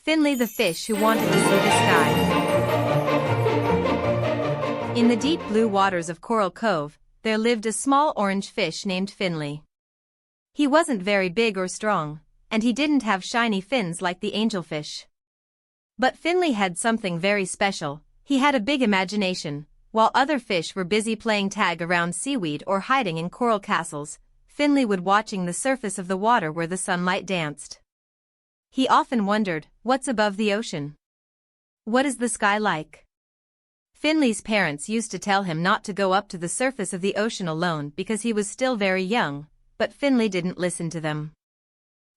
Finley the fish who wanted to see the sky. In the deep blue waters of Coral Cove, there lived a small orange fish named Finley. He wasn't very big or strong, and he didn't have shiny fins like the angelfish. But Finley had something very special. He had a big imagination. While other fish were busy playing tag around seaweed or hiding in coral castles, Finley would watching the surface of the water where the sunlight danced. He often wondered, what's above the ocean? What is the sky like? Finley's parents used to tell him not to go up to the surface of the ocean alone because he was still very young, but Finley didn't listen to them.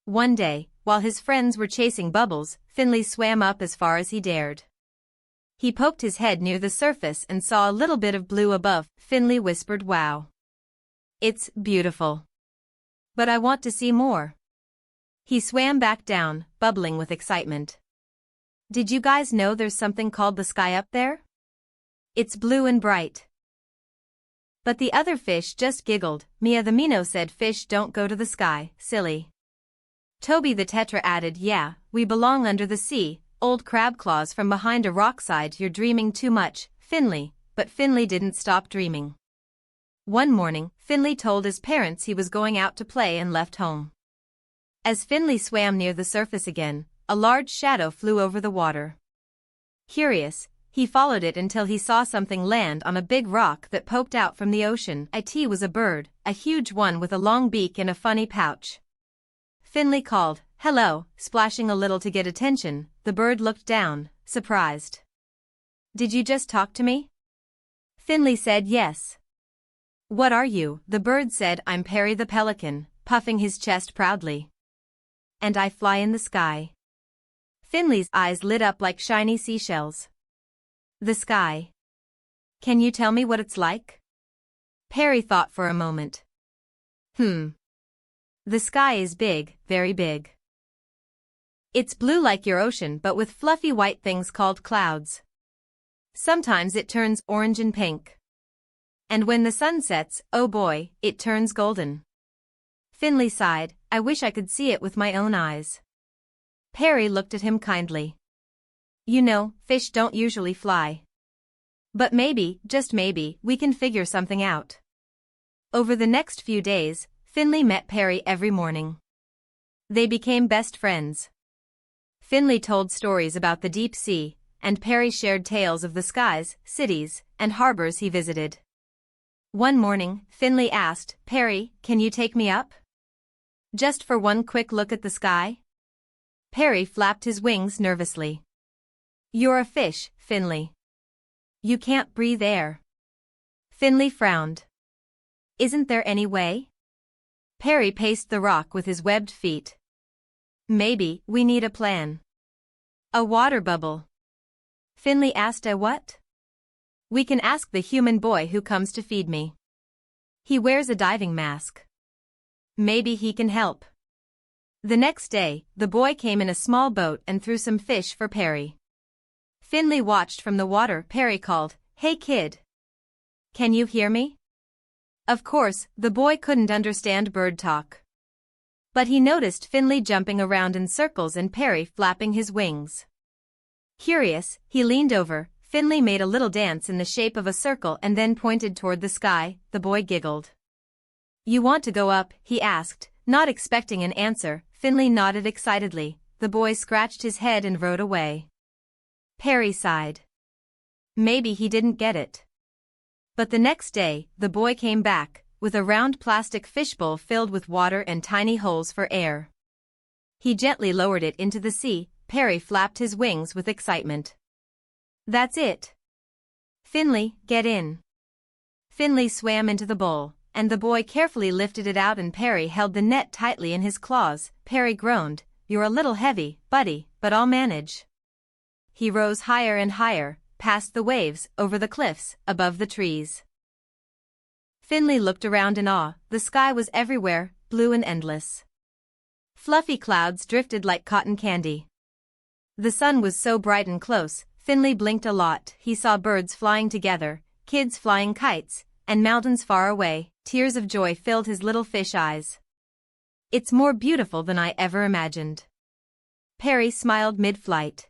One day, while his friends were chasing bubbles, Finley swam up as far as he dared. He poked his head near the surface and saw a little bit of blue above. Finley whispered, "Wow. It's beautiful. But I want to see more." He swam back down, bubbling with excitement. "Did you guys know there's something called the sky up there? It's blue and bright." But the other fish just giggled. Mia the minnow said, "Fish don't go to the sky, silly." Toby the tetra added, "Yeah, we belong under the sea." Old Crab Claws from behind a rock sighed, "You're dreaming too much, Finley." But Finley didn't stop dreaming. One morning, Finley told his parents he was going out to play and left home. As Finley swam near the surface again, a large shadow flew over the water. Curious, he followed it until he saw something land on a big rock that poked out from the ocean. It was a bird, a huge one with a long beak and a funny pouch. Finley called, "Hello," splashing a little to get attention. The bird looked down, surprised. "Did you just talk to me?" Finley said, "Yes." "What are you?" The bird said, "I'm Perry the pelican," puffing his chest proudly. "And I fly in the sky." Finley's eyes lit up like shiny seashells. "The sky. Can you tell me what it's like?" Perry thought for a moment. The sky is big, very big. It's blue like your ocean but with fluffy white things called clouds. Sometimes it turns orange and pink. And when the sun sets, oh boy, it turns golden." Finley sighed, "I wish I could see it with my own eyes." Perry looked at him kindly. "You know, fish don't usually fly. But maybe, just maybe, we can figure something out." Over the next few days, Finley met Perry every morning. They became best friends. Finley told stories about the deep sea, and Perry shared tales of the skies, cities, and harbors he visited. One morning, Finley asked, "Perry, can you take me up? Just for one quick look at the sky?" Perry flapped his wings nervously. "You're a fish, Finley. You can't breathe air." Finley frowned. "Isn't there any way?" Perry paced the rock with his webbed feet. "Maybe we need a plan." "A water bubble." Finley asked, "A what?" "We can ask the human boy who comes to feed me. He wears a diving mask. Maybe he can help." The next day, the boy came in a small boat and threw some fish for Perry. Finley watched from the water. Perry called, "Hey kid. Can you hear me?" Of course, the boy couldn't understand bird talk. But he noticed Finley jumping around in circles and Perry flapping his wings. Curious, he leaned over. Finley made a little dance in the shape of a circle and then pointed toward the sky. The boy giggled. "You want to go up?" he asked, not expecting an answer. Finley nodded excitedly. The boy scratched his head and rode away. Perry sighed. Maybe he didn't get it. But the next day, the boy came back, with a round plastic fishbowl filled with water and tiny holes for air. He gently lowered it into the sea. Perry flapped his wings with excitement. "That's it. Finley, get in." Finley swam into the bowl, and the boy carefully lifted it out and Perry held the net tightly in his claws. Perry groaned, "You're a little heavy, buddy, but I'll manage." He rose higher and higher, past the waves, over the cliffs, above the trees. Finley looked around in awe. The sky was everywhere, blue and endless. Fluffy clouds drifted like cotton candy. The sun was so bright and close, Finley blinked a lot. He saw birds flying together, kids flying kites, and mountains far away. Tears of joy filled his little fish eyes. "It's more beautiful than I ever imagined." Perry smiled mid-flight.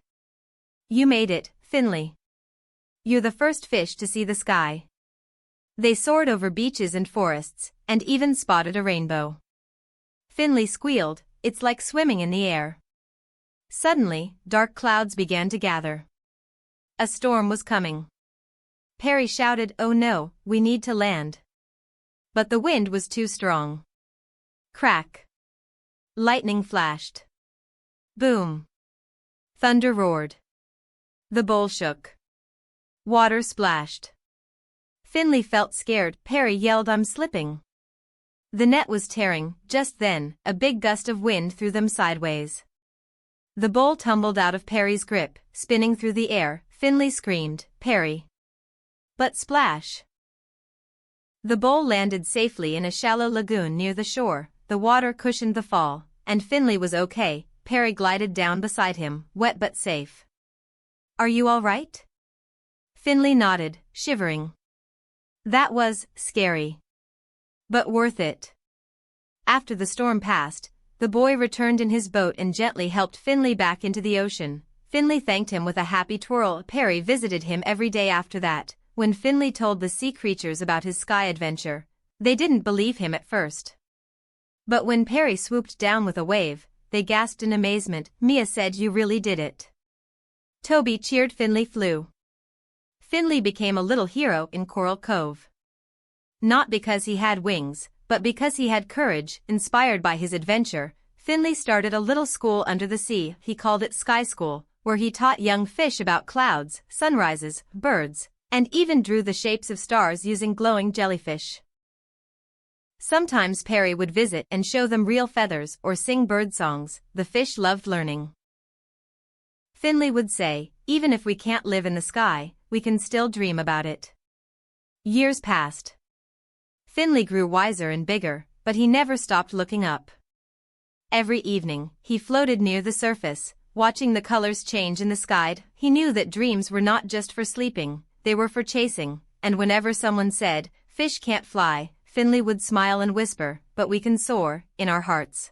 You made it, Finley. You're the first fish to see the sky. They soared over beaches and forests, and even spotted a rainbow. Finley squealed, it's like swimming in the air. Suddenly, dark clouds began to gather. A storm was coming. Perry shouted, oh no, we need to land. But the wind was too strong. Crack. Lightning flashed. Boom. Thunder roared. The bowl shook. Water splashed. Finley felt scared. Perry yelled, I'm slipping. The net was tearing. Just then, a big gust of wind threw them sideways. The bowl tumbled out of Perry's grip, spinning through the air. Finley screamed, Perry. But splash. The bowl landed safely in a shallow lagoon near the shore. The water cushioned the fall, and Finley was okay. Perry glided down beside him, wet but safe. Are you all right? Finley nodded, shivering. That was scary. But worth it. After the storm passed, the boy returned in his boat and gently helped Finley back into the ocean. Finley thanked him with a happy twirl. Perry visited him every day after that. When Finley told the sea creatures about his sky adventure, they didn't believe him at first. But when Perry swooped down with a wave, they gasped in amazement. Mia said you really did it. Toby cheered. Finley flew. Finley became a little hero in Coral Cove. Not because he had wings, but because he had courage. Inspired by his adventure, Finley started a little school under the sea. He called it Sky School, where he taught young fish about clouds, sunrises, birds, and even drew the shapes of stars using glowing jellyfish. Sometimes Perry would visit and show them real feathers or sing bird songs. The fish loved learning. Finley would say, even if we can't live in the sky, we can still dream about it. Years passed. Finley grew wiser and bigger, but he never stopped looking up. Every evening, he floated near the surface, watching the colors change in the sky. He knew that dreams were not just for sleeping, they were for chasing, and whenever someone said, fish can't fly, Finley would smile and whisper, but we can soar, in our hearts.